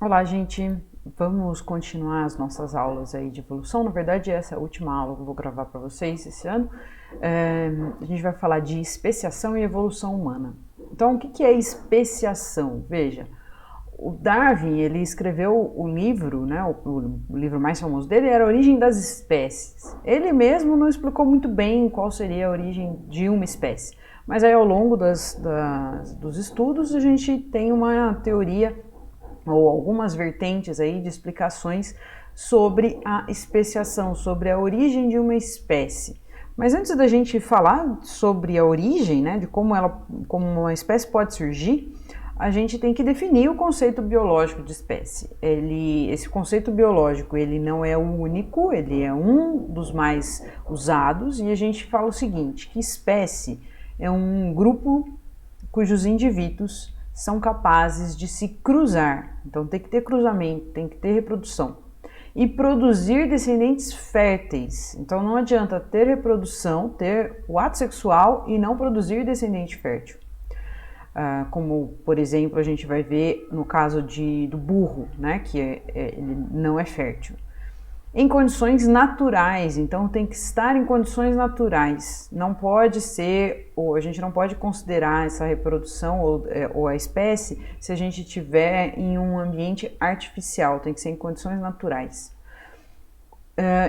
Olá, gente! Vamos continuar as nossas aulas aí de evolução. Na verdade, essa é a última aula que eu vou gravar para vocês esse ano. A gente vai falar de especiação e evolução humana. Então, o que é especiação? Veja, o Darwin, ele escreveu o livro, né, o livro mais famoso dele era A Origem das Espécies. Ele mesmo não explicou muito bem qual seria a origem de uma espécie. Mas aí, ao longo dos estudos, a gente tem uma teoria ou algumas vertentes aí de explicações sobre a especiação, sobre a origem de uma espécie. Mas antes da gente falar sobre a origem, né, de como uma espécie pode surgir, a gente tem que definir o conceito biológico de espécie. Esse conceito biológico, ele não é o único, ele é um dos mais usados, e a gente fala o seguinte, que espécie é um grupo cujos indivíduos são capazes de se cruzar. Então tem que ter cruzamento, tem que ter reprodução. E produzir descendentes férteis. Então não adianta ter reprodução, ter o ato sexual e não produzir descendente fértil. Como, por exemplo, a gente vai ver no caso do burro, né, que ele não é fértil. Em condições naturais, então tem que estar em condições naturais. Não pode ser, ou a gente não pode considerar essa reprodução ou a espécie se a gente estiver em um ambiente artificial, tem que ser em condições naturais.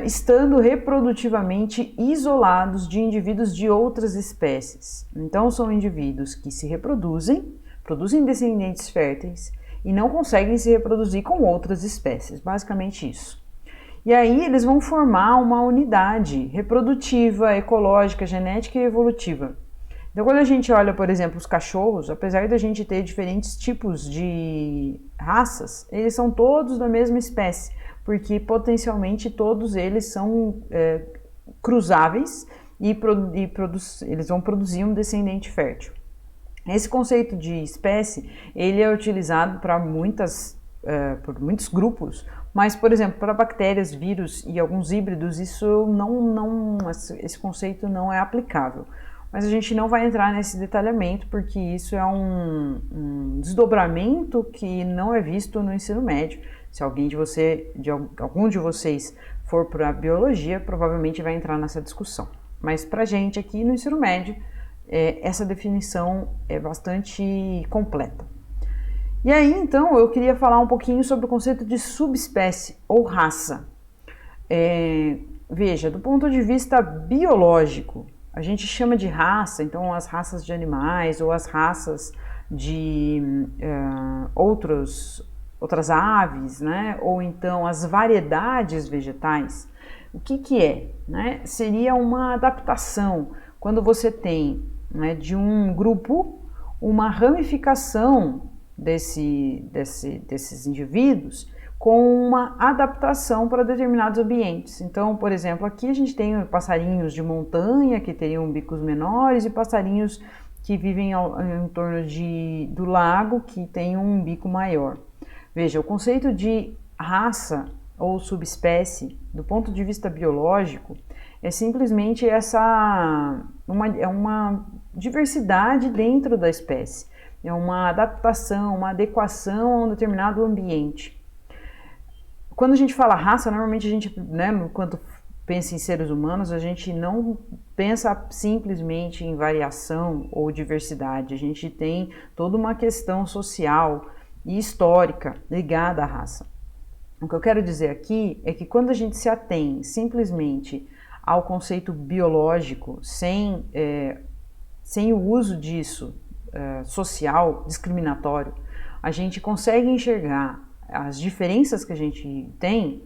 Estando reprodutivamente isolados de indivíduos de outras espécies. Então são indivíduos que se reproduzem, produzem descendentes férteis e não conseguem se reproduzir com outras espécies, basicamente isso. E aí eles vão formar uma unidade reprodutiva, ecológica, genética e evolutiva. Então quando a gente olha, por exemplo, os cachorros, apesar de a gente ter diferentes tipos de raças, eles são todos da mesma espécie, porque potencialmente todos eles são cruzáveis e eles vão produzir um descendente fértil. Esse conceito de espécie, ele é utilizado para por muitos grupos, mas, por exemplo, para bactérias, vírus e alguns híbridos, esse conceito não é aplicável. Mas a gente não vai entrar nesse detalhamento, porque isso é um desdobramento que não é visto no ensino médio. Se algum de vocês for para a biologia, provavelmente vai entrar nessa discussão. Mas para a gente aqui no ensino médio, essa definição é bastante completa. E aí, então, eu queria falar um pouquinho sobre o conceito de subespécie ou raça. Veja, do ponto de vista biológico, a gente chama de raça, então, as raças de animais ou as raças de outras aves, né? Ou então as variedades vegetais. O que é? Né? Seria uma adaptação, quando você tem, né, de um grupo uma ramificação desses indivíduos com uma adaptação para determinados ambientes. Então, por exemplo, aqui a gente tem passarinhos de montanha que teriam bicos menores e passarinhos que vivem em torno do lago que tem um bico maior. Veja, o conceito de raça ou subespécie, do ponto de vista biológico, é simplesmente uma diversidade dentro da espécie. É uma adaptação, uma adequação a um determinado ambiente. Quando a gente fala raça, normalmente a gente, né, enquanto pensa em seres humanos, a gente não pensa simplesmente em variação ou diversidade. A gente tem toda uma questão social e histórica ligada à raça. O que eu quero dizer aqui é que quando a gente se atém simplesmente ao conceito biológico, sem o uso disso, social, discriminatório, a gente consegue enxergar as diferenças que a gente tem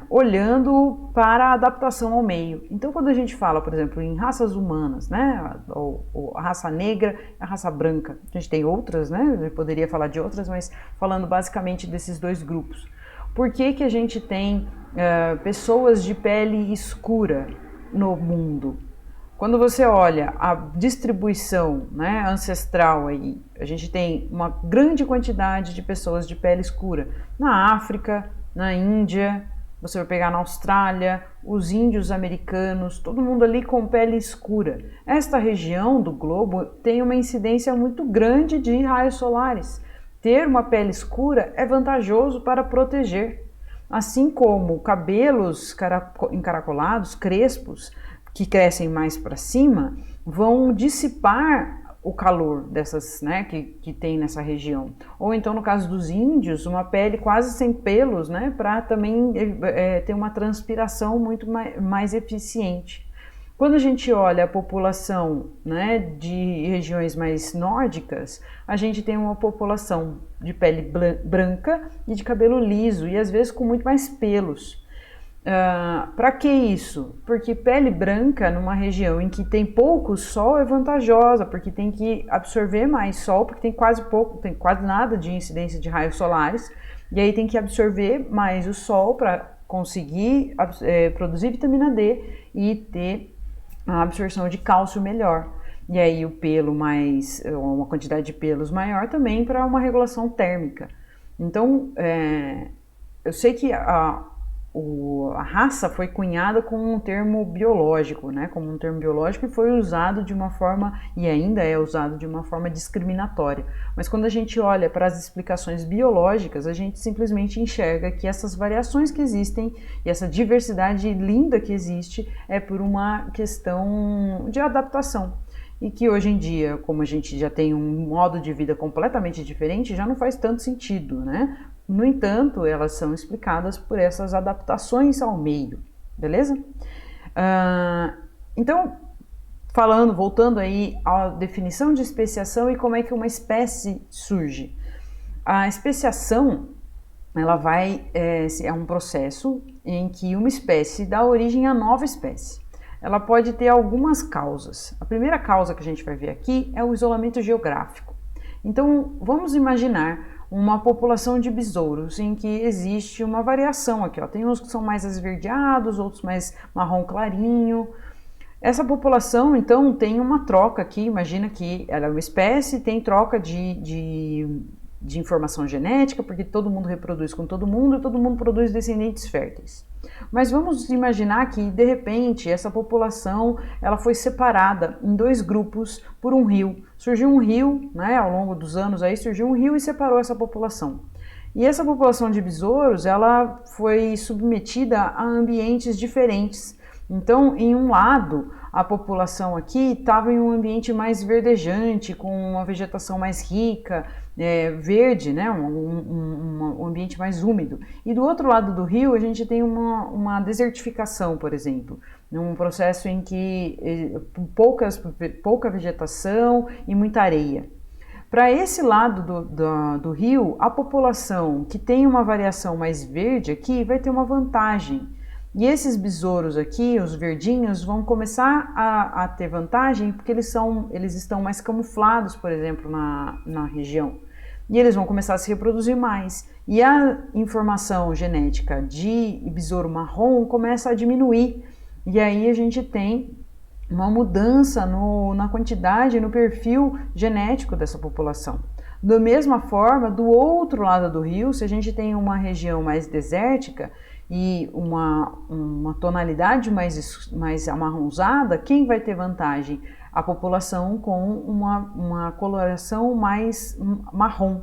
olhando para a adaptação ao meio. Então, quando a gente fala, por exemplo, em raças humanas, né, ou a raça negra e a raça branca, a gente tem outras, né, eu poderia falar de outras, mas falando basicamente desses dois grupos. Por que a gente tem pessoas de pele escura no mundo? Quando você olha a distribuição, né, ancestral aí, a gente tem uma grande quantidade de pessoas de pele escura na África, na Índia, você vai pegar na Austrália, os índios americanos, todo mundo ali com pele escura. Esta região do globo tem uma incidência muito grande de raios solares. ter uma pele escura é vantajoso para proteger. Assim como cabelos encaracolados, crespos, que crescem mais para cima, vão dissipar o calor dessas, né, que tem nessa região. Ou então, no caso dos índios, uma pele quase sem pelos, né, para também ter uma transpiração muito mais eficiente. Quando a gente olha a população, né, de regiões mais nórdicas, a gente tem uma população de pele branca e de cabelo liso, e às vezes com muito mais pelos. Para que isso? Porque pele branca numa região em que tem pouco sol é vantajosa, porque tem que absorver mais sol, porque tem quase nada de incidência de raios solares, e aí tem que absorver mais o sol para conseguir produzir vitamina D e ter a absorção de cálcio melhor. E aí o pelo uma quantidade de pelos maior também para uma regulação térmica. Então, eu sei que a raça foi cunhada como um termo biológico, né? Como um termo biológico, e foi usado de uma forma, e ainda é usado de uma forma discriminatória. Mas quando a gente olha para as explicações biológicas, a gente simplesmente enxerga que essas variações que existem e essa diversidade linda que existe é por uma questão de adaptação. E que hoje em dia, como a gente já tem um modo de vida completamente diferente, já não faz tanto sentido, né? No entanto, elas são explicadas por essas adaptações ao meio, beleza? Então, voltando aí à definição de especiação e como é que uma espécie surge. A especiação, ela é um processo em que uma espécie dá origem a nova espécie. Ela pode ter algumas causas. A primeira causa que a gente vai ver aqui é o isolamento geográfico. Então, vamos imaginar uma população de besouros em que existe uma variação aqui, ó. Tem uns que são mais esverdeados, outros mais marrom clarinho. Essa população, então, tem uma troca aqui. Imagina que ela é uma espécie, tem troca de informação genética, porque todo mundo reproduz com todo mundo e todo mundo produz descendentes férteis. Mas vamos imaginar que, de repente, essa população ela foi separada em dois grupos por um rio. Surgiu um rio, né, ao longo dos anos aí surgiu um rio e separou essa população. E essa população de besouros, ela foi submetida a ambientes diferentes. Então, em um lado, a população aqui estava em um ambiente mais verdejante, com uma vegetação mais rica, verde, né? Um ambiente mais úmido. E do outro lado do rio, a gente tem uma desertificação, por exemplo, um processo em que pouca vegetação e muita areia. Para esse lado do rio, a população que tem uma variação mais verde aqui vai ter uma vantagem. E esses besouros aqui, os verdinhos, vão começar a ter vantagem porque eles estão mais camuflados, por exemplo, na região. E eles vão começar a se reproduzir mais. E a informação genética de besouro marrom começa a diminuir. E aí a gente tem uma mudança na quantidade, no perfil genético dessa população. Da mesma forma, do outro lado do rio, se a gente tem uma região mais desértica e uma tonalidade mais amarronzada, quem vai ter vantagem? A população com uma coloração mais marrom.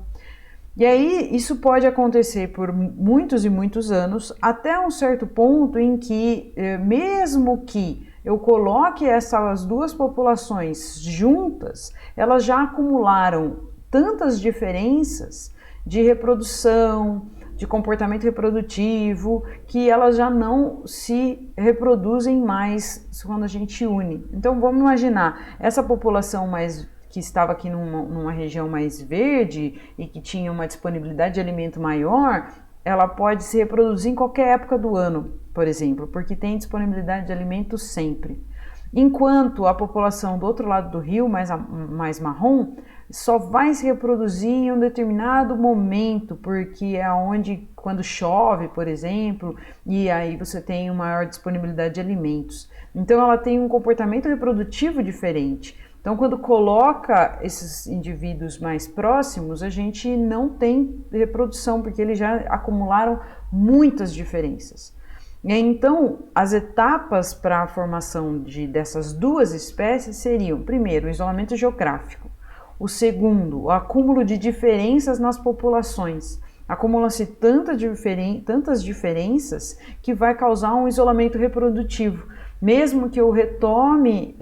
E aí isso pode acontecer por muitos e muitos anos, até um certo ponto em que, mesmo que eu coloque essas duas populações juntas, elas já acumularam tantas diferenças de reprodução, de comportamento reprodutivo, que elas já não se reproduzem mais quando a gente une. Então vamos imaginar, essa população que estava aqui numa região mais verde e que tinha uma disponibilidade de alimento maior, ela pode se reproduzir em qualquer época do ano, por exemplo, porque tem disponibilidade de alimento sempre. Enquanto a população do outro lado do rio, mais marrom, só vai se reproduzir em um determinado momento, porque é onde, quando chove, por exemplo, e aí você tem uma maior disponibilidade de alimentos. Então ela tem um comportamento reprodutivo diferente. Então quando coloca esses indivíduos mais próximos, a gente não tem reprodução, porque eles já acumularam muitas diferenças. Então, as etapas para a formação dessas duas espécies seriam, primeiro, o isolamento geográfico. O segundo, o acúmulo de diferenças nas populações. Acumulam-se tantas diferenças que vai causar um isolamento reprodutivo. Mesmo que eu retorne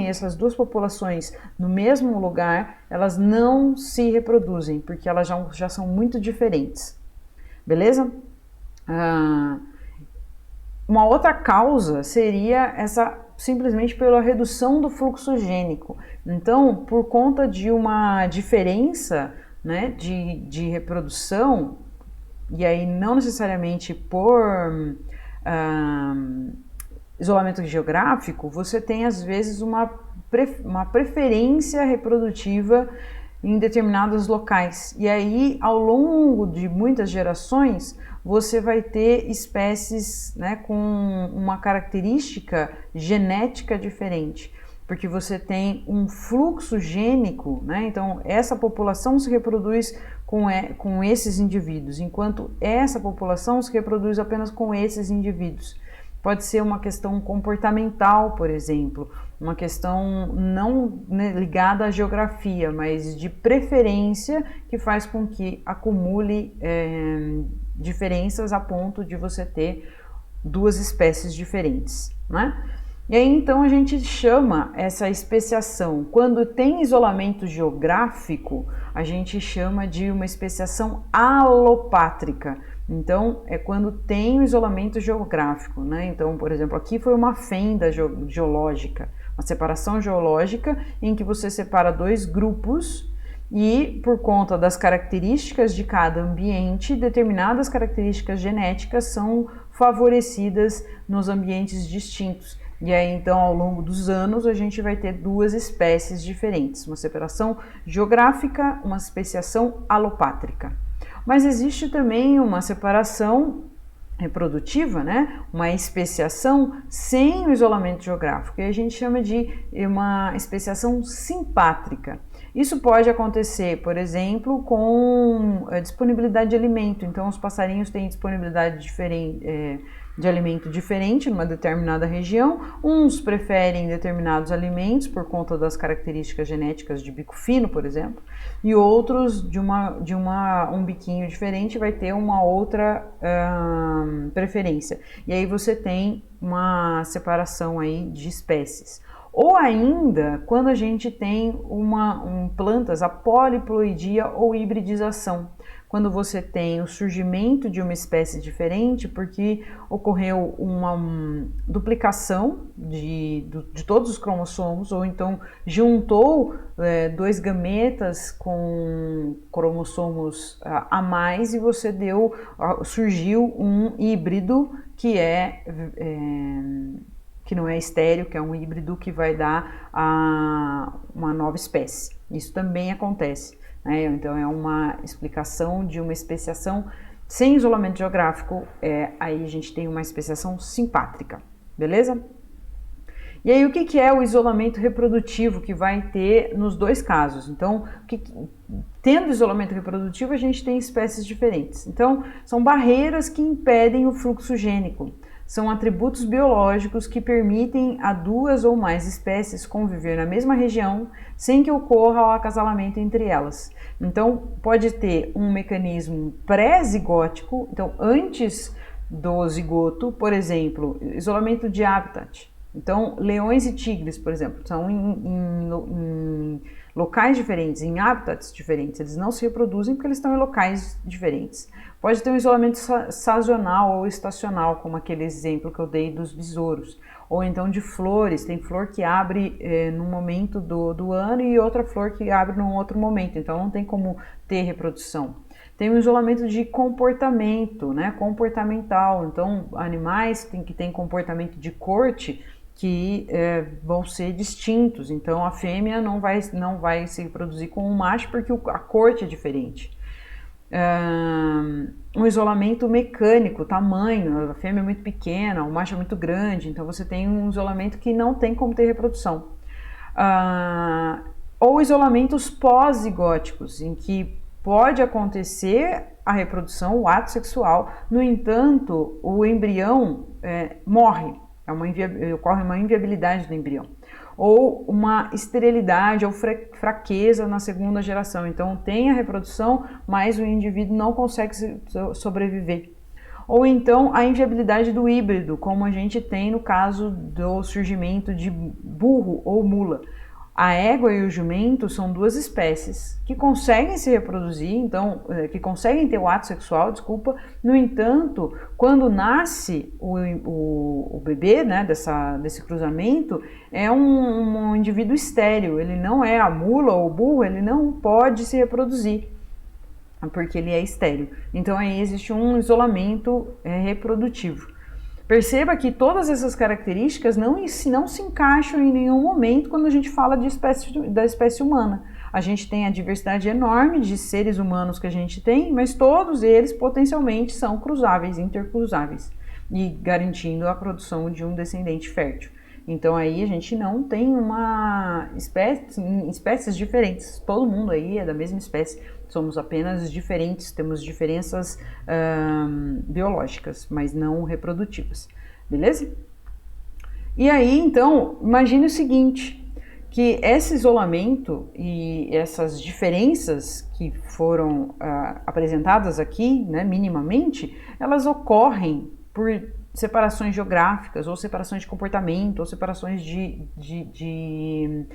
essas duas populações no mesmo lugar, elas não se reproduzem, porque elas já são muito diferentes. Beleza? Uma outra causa seria simplesmente pela redução do fluxo gênico. Então, por conta de uma diferença, né, de reprodução, e aí não necessariamente por isolamento geográfico, você tem às vezes uma preferência reprodutiva em determinados locais. E aí, ao longo de muitas gerações, você vai ter espécies, né, com uma característica genética diferente, porque você tem um fluxo gênico, né? Então essa população se reproduz com esses indivíduos, enquanto essa população se reproduz apenas com esses indivíduos. Pode ser uma questão comportamental, por exemplo, uma questão não, né, ligada à geografia, mas de preferência, que faz com que acumule diferenças a ponto de você ter duas espécies diferentes, né? E aí então a gente chama essa especiação, quando tem isolamento geográfico, a gente chama de uma especiação alopátrica. Então é quando tem o isolamento geográfico, né? Então, por exemplo, aqui foi uma fenda geológica, uma separação geológica em que você separa dois grupos e, por conta das características de cada ambiente, determinadas características genéticas são favorecidas nos ambientes distintos. E aí, então, ao longo dos anos, a gente vai ter duas espécies diferentes, uma separação geográfica, uma especiação alopátrica. Mas existe também uma separação reprodutiva, né? Uma especiação sem o isolamento geográfico, e a gente chama de uma especiação simpátrica. Isso pode acontecer, por exemplo, com a disponibilidade de alimento. Então, os passarinhos têm disponibilidade de alimento diferente numa determinada região. Uns preferem determinados alimentos por conta das características genéticas de bico fino, por exemplo, e outros de um biquinho diferente vai ter uma outra preferência. E aí você tem uma separação aí de espécies. Ou ainda, quando a gente tem plantas, a poliploidia ou hibridização, quando você tem o surgimento de uma espécie diferente porque ocorreu uma duplicação de todos os cromossomos, ou então juntou dois gametas com cromossomos a mais e você surgiu um híbrido que não é estéril, que é um híbrido que vai dar uma nova espécie. Isso também acontece, né? Então é uma explicação de uma especiação sem isolamento geográfico, aí a gente tem uma especiação simpátrica, beleza? E aí o que é o isolamento reprodutivo que vai ter nos dois casos? Então, tendo isolamento reprodutivo, a gente tem espécies diferentes. Então, são barreiras que impedem o fluxo gênico. São atributos biológicos que permitem a duas ou mais espécies conviver na mesma região sem que ocorra o acasalamento entre elas. Então, pode ter um mecanismo pré-zigótico, então antes do zigoto, por exemplo, isolamento de habitat. Então, leões e tigres, por exemplo, são em locais diferentes, em habitats diferentes, eles não se reproduzem porque eles estão em locais diferentes. Pode ter um isolamento sazonal ou estacional, como aquele exemplo que eu dei dos besouros. Ou então de flores, tem flor que abre num momento do ano e outra flor que abre num outro momento, então não tem como ter reprodução. Tem um isolamento de comportamento, né, comportamental, então animais que têm comportamento de corte que vão ser distintos, então a fêmea não vai se reproduzir com o macho porque a corte é diferente. Um isolamento mecânico, tamanho, a fêmea é muito pequena, o macho é muito grande, então você tem um isolamento que não tem como ter reprodução. Ou isolamentos pós-zigóticos, em que pode acontecer a reprodução, o ato sexual, no entanto, o embrião morre, ocorre uma inviabilidade do embrião. ou uma esterilidade ou fraqueza na segunda geração. Então tem a reprodução, mas o indivíduo não consegue sobreviver. Ou então a inviabilidade do híbrido, como a gente tem no caso do surgimento de burro ou mula. A égua e o jumento são duas espécies que conseguem se reproduzir, então, que conseguem ter o ato sexual, no entanto, quando nasce o bebê, né, desse cruzamento, é um indivíduo estéril, ele não é a mula ou o burro, ele não pode se reproduzir, porque ele é estéril. Então aí existe um isolamento reprodutivo. Perceba que todas essas características não se encaixam em nenhum momento quando a gente fala da espécie humana. A gente tem a diversidade enorme de seres humanos que a gente tem, mas todos eles potencialmente são cruzáveis, intercruzáveis, e garantindo a produção de um descendente fértil. Então aí a gente não tem espécies diferentes, todo mundo aí é da mesma espécie, somos apenas diferentes, temos diferenças biológicas, mas não reprodutivas, beleza? E aí então, imagine o seguinte, que esse isolamento e essas diferenças que foram apresentadas aqui, né, minimamente, elas ocorrem por separações geográficas, ou separações de comportamento, ou separações em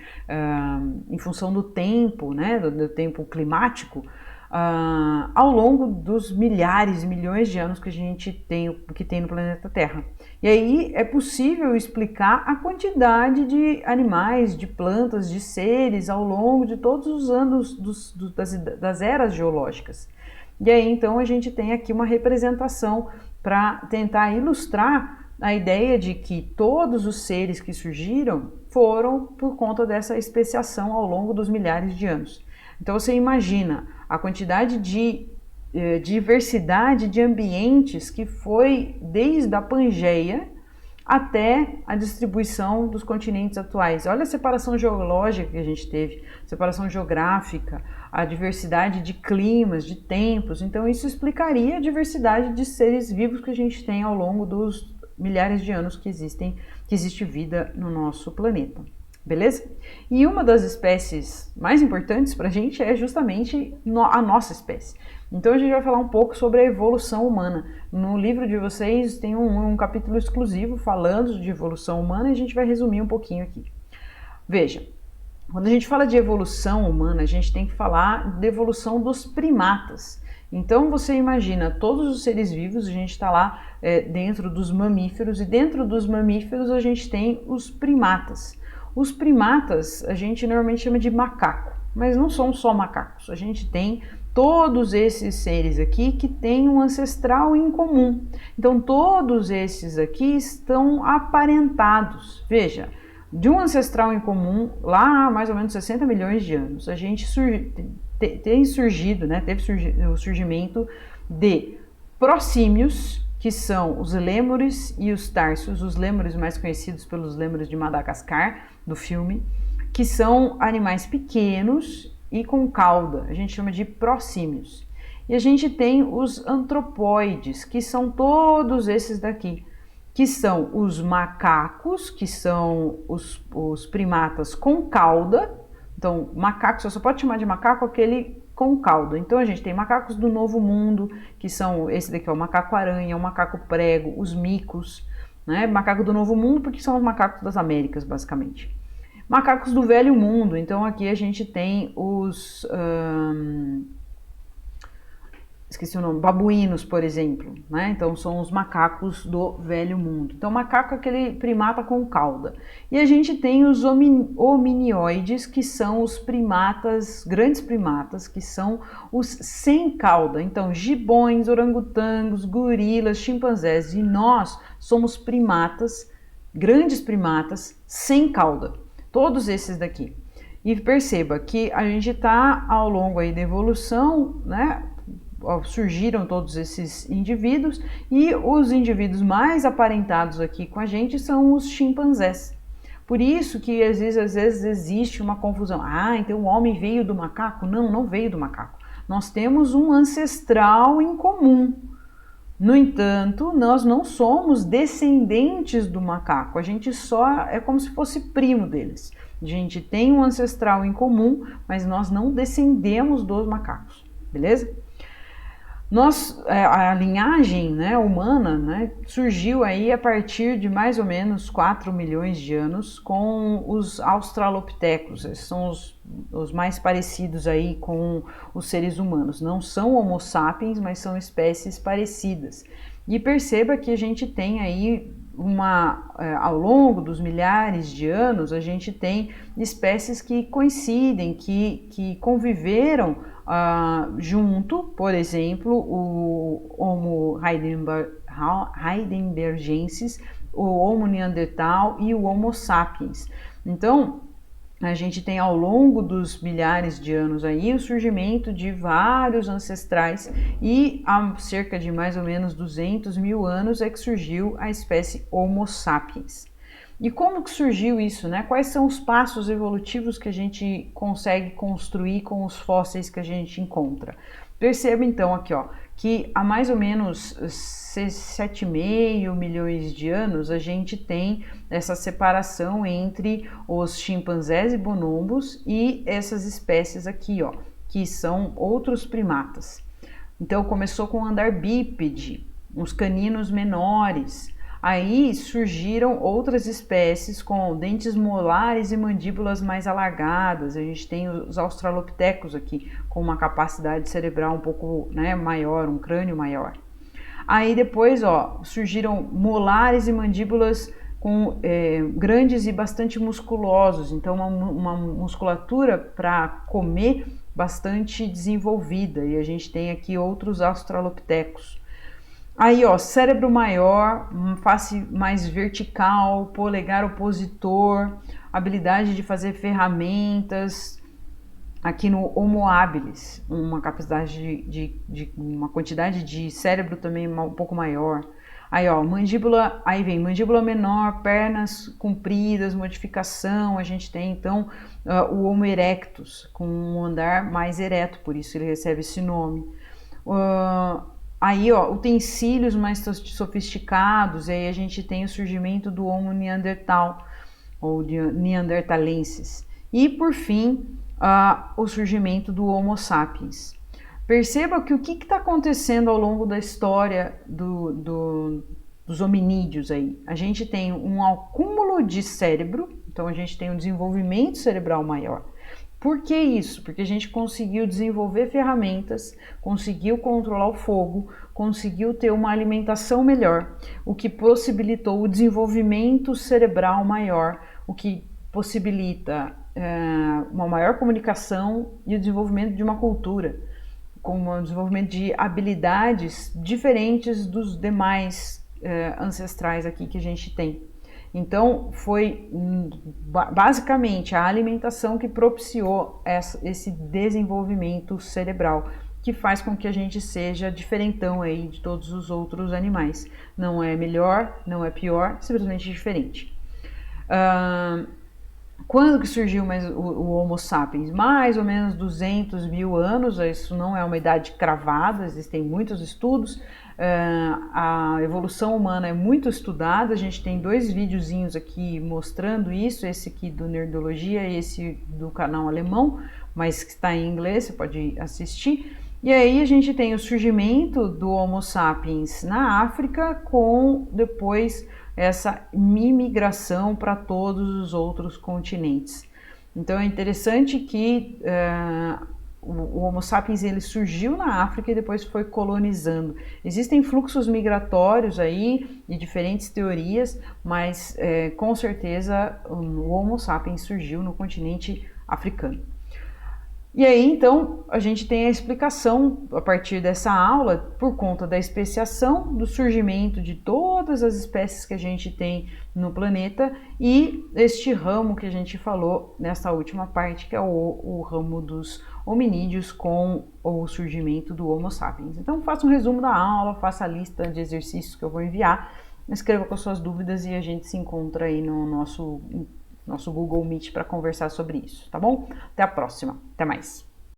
função do tempo, né, do tempo climático, ao longo dos milhares e milhões de anos que a gente tem no planeta Terra. E aí é possível explicar a quantidade de animais, de plantas, de seres ao longo de todos os anos das eras geológicas. E aí então a gente tem aqui uma representação para tentar ilustrar a ideia de que todos os seres que surgiram foram por conta dessa especiação ao longo dos milhares de anos. Então você imagina a quantidade de diversidade de ambientes que foi desde a Pangeia até a distribuição dos continentes atuais. Olha a separação geológica que a gente teve, separação geográfica, a diversidade de climas, de tempos. Então isso explicaria a diversidade de seres vivos que a gente tem ao longo dos milhares de anos que existe vida no nosso planeta. Beleza? E uma das espécies mais importantes para a gente é justamente a nossa espécie. Então a gente vai falar um pouco sobre a evolução humana. No livro de vocês tem um capítulo exclusivo falando de evolução humana e a gente vai resumir um pouquinho aqui. Veja, quando a gente fala de evolução humana, a gente tem que falar de evolução dos primatas. Então você imagina todos os seres vivos, a gente está lá dentro dos mamíferos, e dentro dos mamíferos a gente tem os primatas. Os primatas a gente normalmente chama de macaco, mas não são só macacos, a gente tem todos esses seres aqui que têm um ancestral em comum. Então todos esses aqui estão aparentados. Veja, de um ancestral em comum, lá há mais ou menos 60 milhões de anos, a gente teve o surgimento de prosímios, que são os lêmures e os társios, os lêmures mais conhecidos pelos lêmures de Madagascar, do filme, que são animais pequenos e com cauda, a gente chama de prosímios. E a gente tem os antropóides, que são todos esses daqui, que são os macacos, que são os primatas com cauda. Então, macaco, você só pode chamar de macaco aquele com cauda. Então a gente tem macacos do Novo Mundo, que são, esse daqui é o macaco-aranha, o macaco-prego, os micos, né? Macaco do Novo Mundo porque são os macacos das Américas, basicamente. Macacos do Velho Mundo, então aqui a gente tem os... esqueci o nome, babuínos, por exemplo, né? Então são os macacos do Velho Mundo. Então macaco é aquele primata com cauda. E a gente tem os hominioides, que são os primatas, grandes primatas, que são os sem cauda. Então gibões, orangotangos, gorilas, chimpanzés, e nós somos primatas, grandes primatas sem cauda. Todos esses daqui. E perceba que a gente está ao longo aí da evolução, né? Surgiram todos esses indivíduos, e os indivíduos mais aparentados aqui com a gente são os chimpanzés. Por isso que às vezes existe uma confusão. Ah, então o homem veio do macaco? Não, não veio do macaco. Nós temos um ancestral em comum. No entanto, nós não somos descendentes do macaco, a gente só é como se fosse primo deles. A gente tem um ancestral em comum, mas nós não descendemos dos macacos, beleza? A linhagem, né, humana, né, surgiu aí a partir de mais ou menos 4 milhões de anos com os australopitecos. Esses são os mais parecidos aí com os seres humanos. Não são homo sapiens, mas são espécies parecidas. E perceba que a gente tem aí ao longo dos milhares de anos, a gente tem espécies que coincidem, que conviveram junto, por exemplo, o Homo heidelbergensis, o Homo neandertal e o Homo sapiens. Então, a gente tem ao longo dos milhares de anos aí o surgimento de vários ancestrais e há cerca de mais ou menos 200 mil anos é que surgiu a espécie Homo sapiens. E como que surgiu isso, né? Quais são os passos evolutivos que a gente consegue construir com os fósseis que a gente encontra? Perceba então aqui, ó, que há mais ou menos 7,5 milhões de anos a gente tem essa separação entre os chimpanzés e bonobos e essas espécies aqui, ó, que são outros primatas. Então começou com o andar bípede, uns caninos menores. Aí surgiram outras espécies com dentes molares e mandíbulas mais alargadas. A gente tem os australopitecos aqui com uma capacidade cerebral um pouco, né, maior, um crânio maior. Aí depois, ó, surgiram molares e mandíbulas grandes e bastante musculosos. Então uma musculatura para comer bastante desenvolvida. E a gente tem aqui outros australopitecos. Aí, ó, cérebro maior, face mais vertical, polegar opositor, habilidade de fazer ferramentas. Aqui no Homo habilis, uma capacidade uma quantidade de cérebro também um pouco maior. Aí, ó, mandíbula, aí vem mandíbula menor, pernas compridas, modificação. A gente tem então o Homo erectus, com um andar mais ereto, por isso ele recebe esse nome. Aí, ó, utensílios mais sofisticados, e aí a gente tem o surgimento do Homo neandertal, ou de neandertalensis. E, por fim, o surgimento do Homo sapiens. Perceba que o que está acontecendo ao longo da história dos hominídeos aí? A gente tem um acúmulo de cérebro, então a gente tem um desenvolvimento cerebral maior. Por que isso? Porque a gente conseguiu desenvolver ferramentas, conseguiu controlar o fogo, conseguiu ter uma alimentação melhor, o que possibilitou o desenvolvimento cerebral maior, o que possibilita uma maior comunicação e o desenvolvimento de uma cultura, com o desenvolvimento de habilidades diferentes dos demais ancestrais aqui que a gente tem. Então, foi basicamente a alimentação que propiciou esse desenvolvimento cerebral, que faz com que a gente seja diferentão aí de todos os outros animais. Não é melhor, não é pior, simplesmente diferente. Quando que surgiu o Homo sapiens? Mais ou menos 200 mil anos, isso não é uma idade cravada, existem muitos estudos. A evolução humana é muito estudada, a gente tem 2 videozinhos aqui mostrando isso, esse aqui do Nerdologia e esse do canal alemão, mas que está em inglês, você pode assistir. E aí a gente tem o surgimento do Homo sapiens na África, com depois essa migração para todos os outros continentes. Então é interessante que o Homo sapiens ele surgiu na África e depois foi colonizando. Existem fluxos migratórios aí e diferentes teorias, mas com certeza o Homo sapiens surgiu no continente africano. E aí, então, a gente tem a explicação, a partir dessa aula, por conta da especiação, do surgimento de todas as espécies que a gente tem no planeta e este ramo que a gente falou nessa última parte, que é o ramo dos hominídeos com o surgimento do Homo sapiens. Então, faça um resumo da aula, faça a lista de exercícios que eu vou enviar, escreva com as suas dúvidas e a gente se encontra aí no nosso Google Meet para conversar sobre isso, tá bom? Até a próxima, até mais!